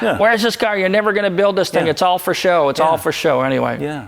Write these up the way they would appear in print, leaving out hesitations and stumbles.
Yeah. Where's this car? You're never going to build this thing. Yeah. It's all for show. It's all for show anyway. Yeah.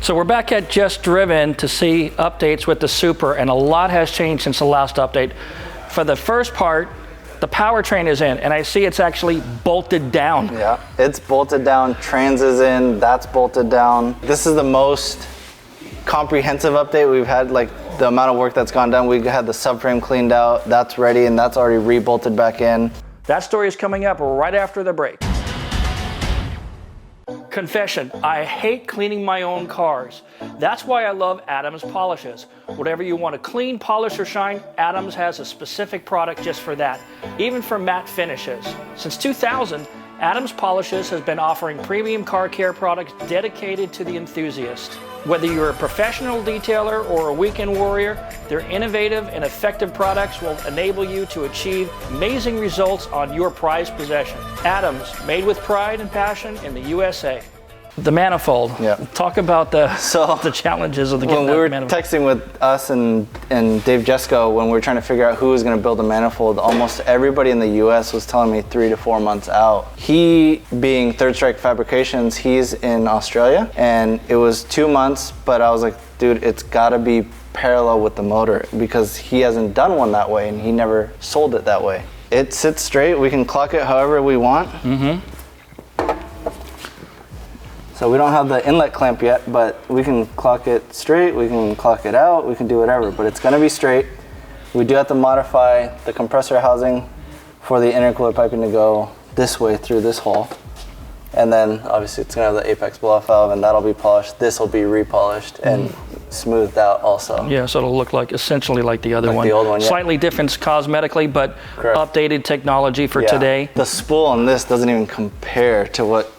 So we're back at Just Driven to see updates with the Supra, and a lot has changed since the last update. For the first part, the powertrain is in, and I see it's actually bolted down. Yeah, it's bolted down. Trans is in, that's bolted down. This is the most comprehensive update we've had, like the amount of work that's gone done. We had the subframe cleaned out, that's ready, and that's already re-bolted back in. That story is coming up right after the break. Confession, I hate cleaning my own cars. That's why I love Adams polishes. Whatever you want to clean, polish, or shine, Adams has a specific product just for that, even for matte finishes. Since 2000, Adams Polishes has been offering premium car care products dedicated to the enthusiast. Whether you're a professional detailer or a weekend warrior, their innovative and effective products will enable you to achieve amazing results on your prized possession. Adams, made with pride and passion in the USA. The Manifold. Yeah. Talk about the challenges of the When we were Manifold. texting with us and Dave Jesco, when we were trying to figure out who was going to build a Manifold, almost everybody in the US was telling me 3 to 4 months out. He, being Third Strike Fabrications, he's in Australia, and it was 2 months, but I was like, dude, it's got to be parallel with the motor, because he hasn't done one that way and he never sold it that way. It sits straight. We can clock it however we want. Mm-hmm. So we don't have the inlet clamp yet, but we can clock it straight, we can clock it out, we can do whatever, but it's gonna be straight. We do have to modify the compressor housing for the intercooler piping to go this way through this hole. And then obviously it's gonna have the apex blow-off valve, and that'll be polished. This will be repolished and smoothed out also. Yeah, so it'll look like essentially like the other one. The old one, yeah. Slightly different cosmetically, but Correct. updated technology for today. The spool on this doesn't even compare to what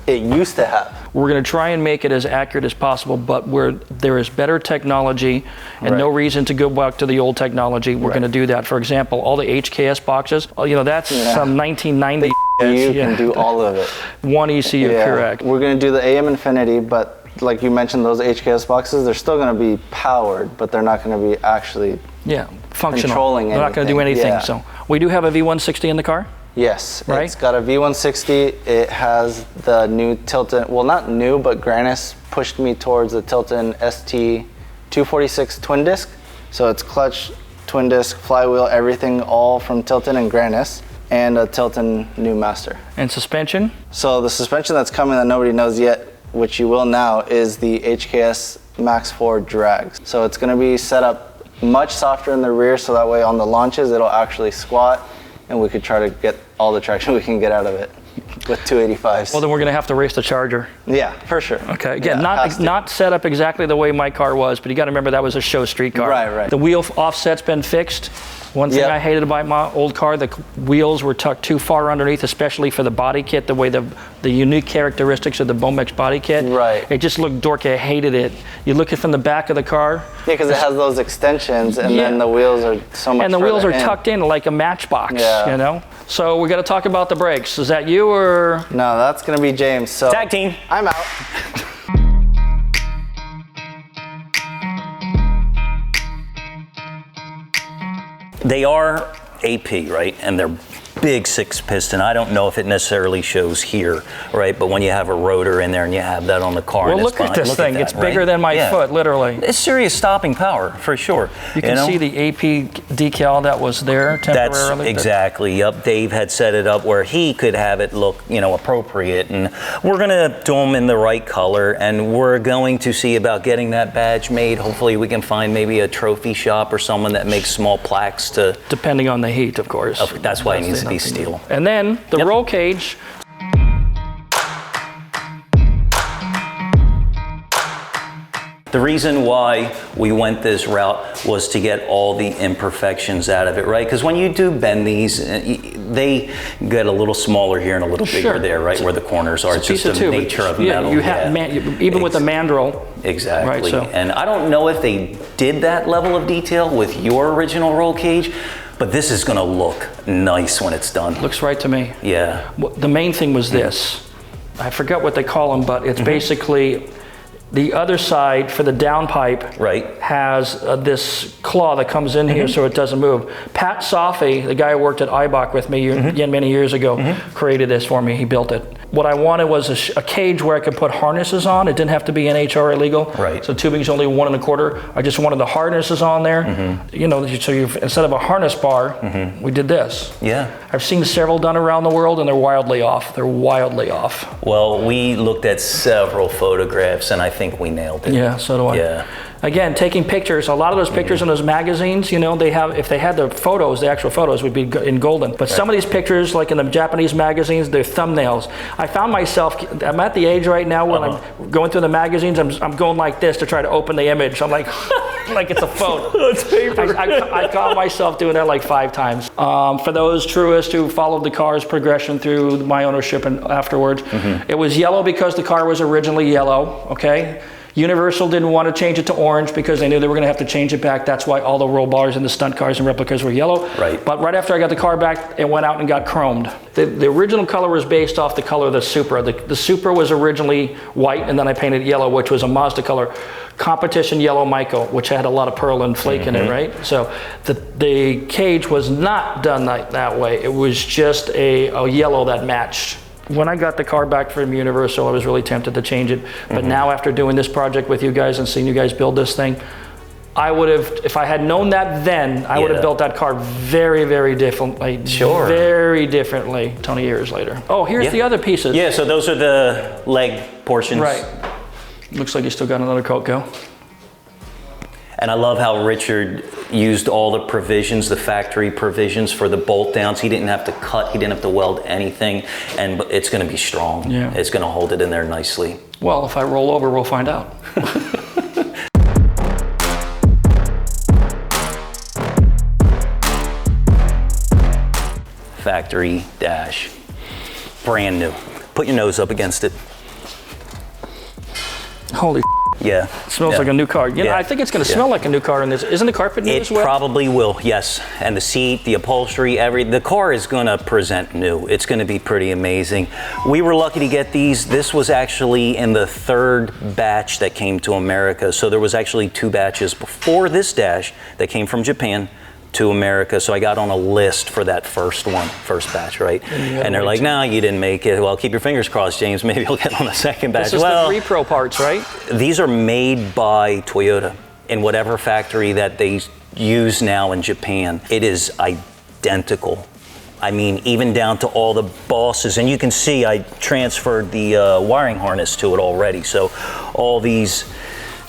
it used to have. We're going to try and make it as accurate as possible, but where there is better technology and no reason to go back to the old technology, we're going to do that. For example, all the HKS boxes, that's some 1990. You can do all of it. One ECU, correct. We're going to do the AM Infinity, but like you mentioned, those HKS boxes, they're still going to be powered, but they're not going to be actually functional. Controlling They're not going to do anything. Yeah. So we do have a V160 in the car? Yes, right? It's got a V160. It has the new Tilton, well, not new, but Granis pushed me towards the Tilton ST246 twin disc. So it's clutch, twin disc, flywheel, everything all from Tilton and Granis, and a Tilton new master. And suspension? So the suspension that's coming that nobody knows yet, which you will now, is the HKS Max 4 drags. So it's going to be set up much softer in the rear, so that way on the launches it'll actually squat, and we could try to get all the traction we can get out of it with 285s. Well, then we're going to have to race the Charger. Yeah, for sure. Okay, again, not set up exactly the way my car was, but you got to remember that was a show street car. Right. The wheel offset's been fixed. One thing I hated about my old car, the wheels were tucked too far underneath, especially for the body kit, the way the unique characteristics of the Bomex body kit. Right. It just looked dorky. I hated it. You look at from the back of the car. Yeah, because it has those extensions, and then the wheels are so much. And the wheels are in. tucked in like a matchbox. Yeah. So we got to talk about the brakes. Is that you or? No, that's gonna be James. So Tag team. I'm out. They are AP, right? And they're big 6-piston. I don't know if it necessarily shows here, right? But when you have a rotor in there and you have that on the car, well, look at this thing. It's bigger than my foot, literally. It's serious stopping power for sure. You can see the AP decal that was there temporarily. That's exactly. Yep. Dave had set it up where he could have it look, appropriate, and we're gonna do them in the right color, and we're going to see about getting that badge made. Hopefully, we can find maybe a trophy shop or someone that makes small plaques to. Depending on the heat, of course. That's why it needs to be steel. And then the roll cage. The reason why we went this route was to get all the imperfections out of it, right? Because when you do bend these, they get a little smaller here and a little bigger there, right, where the corners are. It's just the nature of metal. You have even with the mandrel. Exactly. Right, and I don't know if they did that level of detail with your original roll cage, but this is going to look nice when it's done. Looks right to me. Yeah. The main thing was this. I forget what they call them, but it's basically the other side for the downpipe Right. has this claw that comes in here so it doesn't move. Pat Safi, the guy who worked at Eibach with me many years ago, created this for me. He built it. What I wanted was a cage where I could put harnesses on. It didn't have to be NHRA legal. Right. So tubing's only 1 1/4. I just wanted the harnesses on there. You know, so instead of a harness bar, we did this. Yeah. I've seen several done around the world, and they're wildly off. They're wildly off. Well, we looked at several photographs, and I think we nailed it. Yeah, so do I. Yeah. Again, taking pictures. A lot of those pictures in those magazines, you know, they have, if they had the photos, the actual photos would be in golden. But some of these pictures, like in the Japanese magazines, they're thumbnails. I found myself, I'm at the age right now when I'm going through the magazines, I'm going like this to try to open the image. I'm like, like it's a phone. It's paper. I caught myself doing that like 5 times. For those truists who followed the car's progression through my ownership and afterwards, it was yellow because the car was originally yellow, okay? Universal didn't want to change it to orange because they knew they were going to have to change it back. That's why all the roll bars and the stunt cars and replicas were yellow. Right. But right after I got the car back, it went out and got chromed. The original color was based off the color of the Supra. The Supra was originally white, and then I painted it yellow, which was a Mazda color. Competition yellow mica, which had a lot of pearl and flake in it, right? So the cage was not done that way. It was just a yellow that matched. When I got the car back from Universal, I was really tempted to change it. But now after doing this project with you guys and seeing you guys build this thing, I would have, if I had known that then, I would have built that car very, very differently. Sure. Very differently 20 years later. Oh, here's the other pieces. Yeah, so those are the leg portions. Right. Looks like you still got another coat go. And I love how Richard used all the provisions, the factory provisions for the bolt downs. He didn't have to cut, he didn't have to weld anything, and it's gonna be strong. Yeah. It's gonna hold it in there nicely. Well, if I roll over, we'll find out. Factory dash, brand new. Put your nose up against it. Holy Yeah. it smells like a new car. You know, I think it's going to smell like a new car in this. Isn't the carpet new as well? It probably will, yes. And the seat, the upholstery, the car is going to present new. It's going to be pretty amazing. We were lucky to get these. This was actually in the 3rd batch that came to America. So there was actually 2 batches before this dash that came from Japan to America. So I got on a list for that first batch, right? And they're like, no, you didn't make it. Well, keep your fingers crossed, James. Maybe you'll get on the second batch. This is the repro parts, right? These are made by Toyota in whatever factory that they use now in Japan. It is identical. I mean, even down to all the bosses. And you can see I transferred the wiring harness to it already. So all these,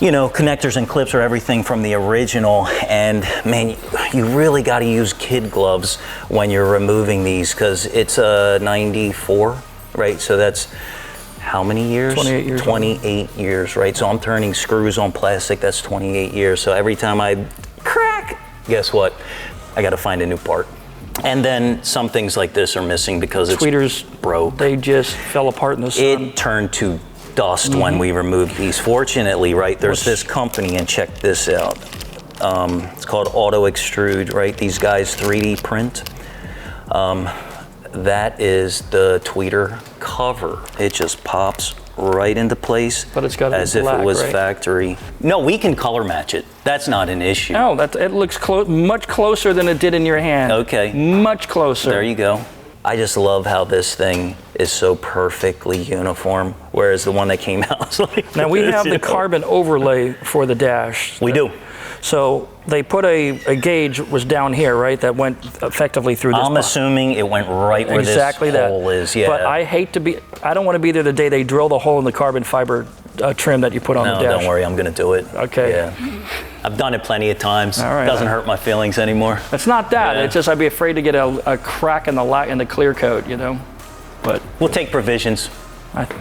you know, connectors and clips are everything from the original. And man, you really got to use kid gloves when you're removing these, because it's a 94, right? So that's how many years? 28 years. 28 years, right? So I'm turning screws on plastic, that's 28 years. So every time I crack, guess what? I got to find a new part. And then some things like this are missing because it's tweeters broke. They just fell apart in the sun. It turned to dust when we removed these. Fortunately, right, there's this company, and check this out. It's called Auto Extrude, right? These guys 3D print. That is the tweeter cover. It just pops right into place, but it's got as black, if it was right? factory. No, we can color match it. That's not an issue. Oh, it looks much closer than it did in your hand. Okay. Much closer. There you go. I just love how this thing is so perfectly uniform, whereas the one that came out was like Now we have the know? carbon overlay for the dash. We do. So they put a gauge was down here, right? That went effectively through this. I'm assuming it went right where exactly this that. hole is. Yeah. But I don't want to be there the day they drill the hole in the carbon fiber trim that you put on the dash. No, don't worry, I'm gonna do it. Okay. Yeah. I've done it plenty of times. All right. Doesn't hurt my feelings anymore. It's not that. Yeah. It's just I'd be afraid to get a crack in the clear coat, you know. But We'll take provisions.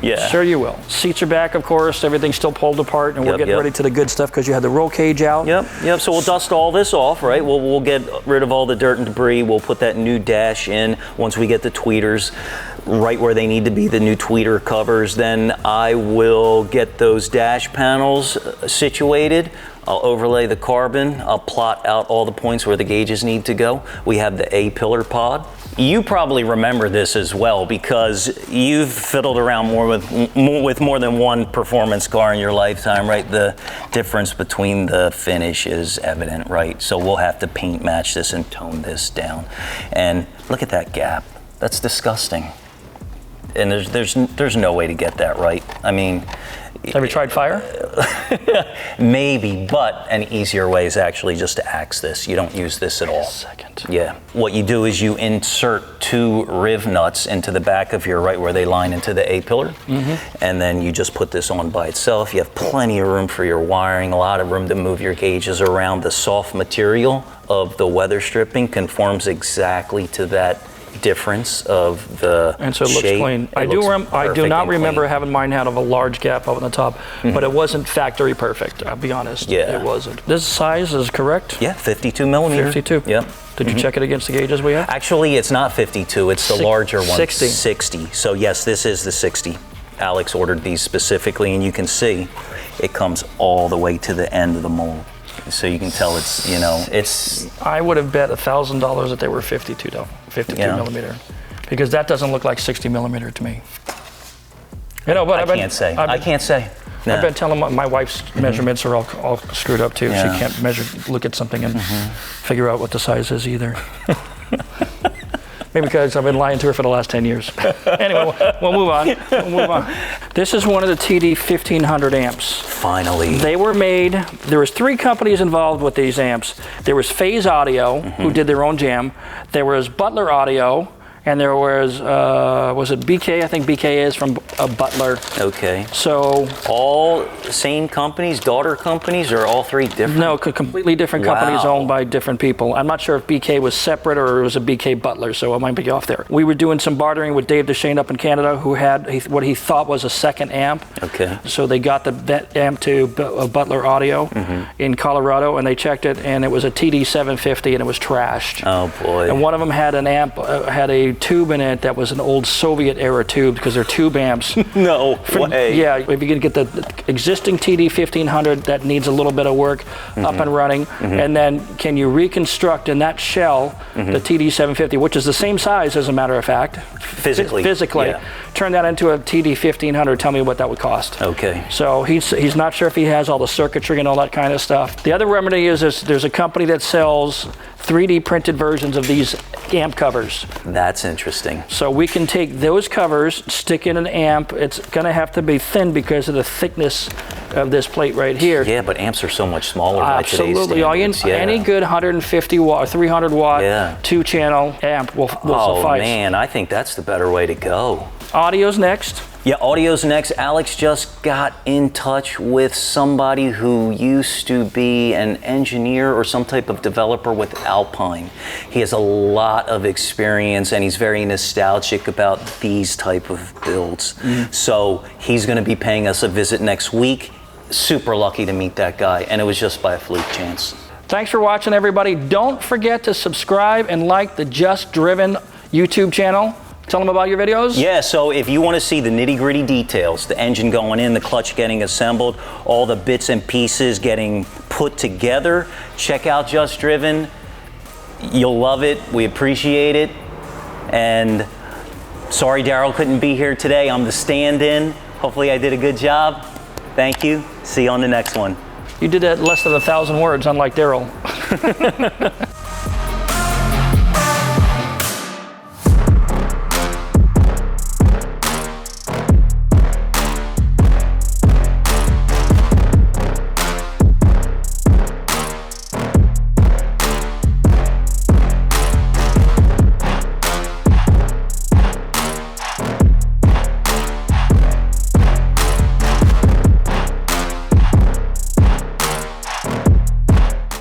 Yeah. Sure you will. Seats are back, of course. Everything's still pulled apart, and we're getting ready to the good stuff because you had the roll cage out. Yep. So we'll dust all this off, right? We'll get rid of all the dirt and debris. We'll put that new dash in once we get the tweeters right where they need to be, the new tweeter covers. Then I will get those dash panels situated. I'll overlay the carbon. I'll plot out all the points where the gauges need to go. We have the A pillar pod You probably remember this as well because you've fiddled around with more than one performance car in your lifetime, right? The difference between the finish is evident, right? So we'll have to paint match this and tone this down. And look at that gap. That's disgusting. And there's no way to get that right. I mean, have you tried fire? Maybe, but an easier way is actually just to axe this. You don't use this at all. Second. Yeah. What you do is you insert 2 riv nuts into the back of your right where they line into the A-pillar, and then you just put this on by itself. You have plenty of room for your wiring, a lot of room to move your gauges around. The soft material of the weather stripping conforms exactly to that difference of the and so it looks shape. clean. I do not remember having mine had of a large gap up on the top, but it wasn't factory perfect. I'll be honest. Yeah, it wasn't. This size is correct. Yeah, 52 millimeter. 52. Yep. Did you check it against the gauges we have? Actually, it's not 52. It's the larger one. 60. 60. So yes, this is the 60. Alex ordered these specifically, and you can see it comes all the way to the end of the mold. So you can tell it's, you know, it's... I would have bet $1,000 that they were 52 millimeter, because that doesn't look like 60 millimeter to me. You know, but I can't say. No. I've been telling my wife's measurements are all screwed up too. Yeah. She can't look at something and figure out what the size is either. Maybe because I've been lying to her for the last 10 years. Anyway, we'll move on. This is one of the TD 1500 amps. Finally. They were made, there was 3 companies involved with these amps. There was Phase Audio, who did their own jam. There was Butler Audio, and there was it BK? I think BK is from Butler. Okay. So all same companies, daughter companies, or all 3 different? no, completely different companies owned by different people. I'm not sure if BK was separate or it was a BK Butler, so I might be off there. We were doing some bartering with Dave Deshane up in Canada, who had what he thought was a second amp. Okay. So they got that amp to Butler Audio in Colorado, and they checked it, and it was a TD 750, and it was trashed. Oh boy. And one of them had an amp, had a tube in it that was an old Soviet era tube, because they're tube amps. No way. Yeah, if you can get the existing TD 1500 that needs a little bit of work up and running, and then can you reconstruct in that shell the TD 750, which is the same size as a matter of fact, physically, yeah. turn that into a TD 1500, tell me what that would cost. Okay. So he's not sure if he has all the circuitry and all that kind of stuff. The other remedy is there's a company that sells 3D printed versions of these amp covers. That's interesting. So we can take those covers, stick in an amp. It's gonna have to be thin because of the thickness of this plate right here. Yeah, but amps are so much smaller by today's Absolutely. standards. Any good 150 watt, 300 watt, Yeah. 2-channel amp will suffice. Oh man, I think that's the better way to go. Audio's next. Yeah, audio's next. Alex just got in touch with somebody who used to be an engineer or some type of developer with Alpine. He has a lot of experience and he's very nostalgic about these type of builds. So he's going to be paying us a visit next week. Super lucky to meet that guy, and it was just by a fluke chance. Thanks for watching, everybody. Don't forget to subscribe and like the Just Driven YouTube channel. Tell them about your videos. Yeah, so if you want to see the nitty-gritty details, the engine going in, the clutch getting assembled, all the bits and pieces getting put together, check out Just Driven. You'll love it. We appreciate it. And sorry Daryl couldn't be here today. I'm the stand-in. Hopefully I did a good job. Thank you. See you on the next one. You did that less than 1,000 words, unlike Daryl.